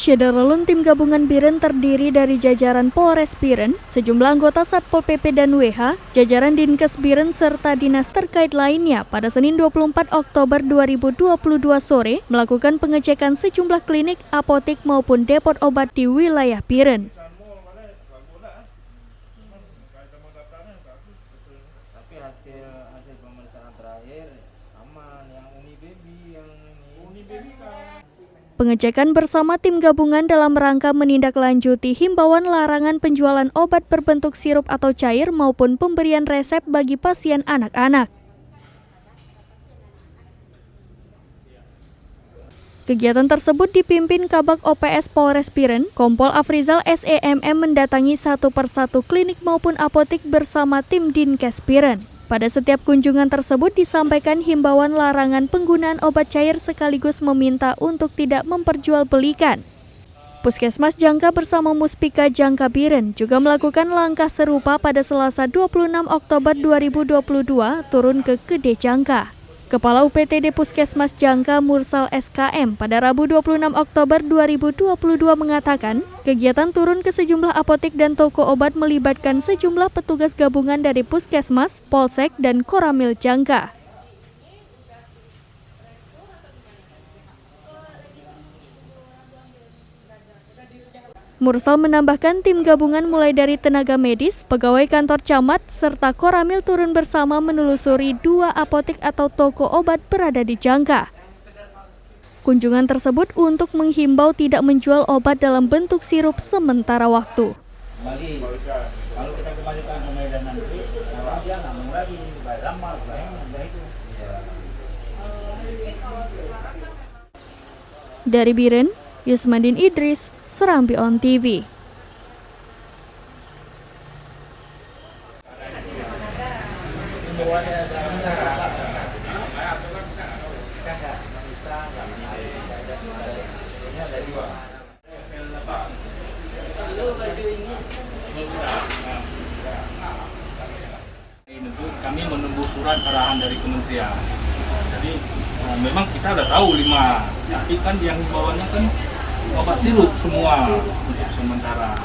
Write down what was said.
Syederalun tim gabungan Biren terdiri dari jajaran Polres Biren, sejumlah anggota Satpol PP dan WH, jajaran Dinkes Biren serta dinas terkait lainnya pada Senin 24 Oktober 2022 sore melakukan pengecekan sejumlah klinik, apotik maupun depot obat di wilayah Biren. Tapi hasil pemeriksaan terakhir aman, yang Uni Baby kan. Pengecekan bersama tim gabungan dalam rangka menindaklanjuti himbauan larangan penjualan obat berbentuk sirup atau cair maupun pemberian resep bagi pasien anak-anak. Kegiatan tersebut dipimpin Kabag OPS Polres Biren, Kompol Afrizal SEMM mendatangi satu persatu klinik maupun apotik bersama tim Dinkes Biren. Pada setiap kunjungan tersebut disampaikan himbauan larangan penggunaan obat cair sekaligus meminta untuk tidak memperjualbelikan. Puskesmas Jangka bersama Muspika Jangka Biren juga melakukan langkah serupa pada Selasa 26 Oktober 2022 turun ke Gede Jangka. Kepala UPTD Puskesmas Jangka Mursal SKM pada Rabu 26 Oktober 2022 mengatakan, kegiatan turun ke sejumlah apotik dan toko obat melibatkan sejumlah petugas gabungan dari Puskesmas, Polsek, dan Koramil Jangka. Mursal menambahkan tim gabungan mulai dari tenaga medis, pegawai kantor camat, serta Koramil turun bersama menelusuri 2 apotik atau toko obat berada di Jangka. Kunjungan tersebut untuk menghimbau tidak menjual obat dalam bentuk sirup sementara waktu. Kalau kita kembalikan ke Medan nanti, dia ngomong lagi, lama, itu. Dari Biren, Yusmandin Idris, Serambi On TV. Kami menunggu surat arahan dari kementerian. Jadi memang kita udah tahu 5, tapi kan yang bawahnya kan obat sirup semua untuk sementara.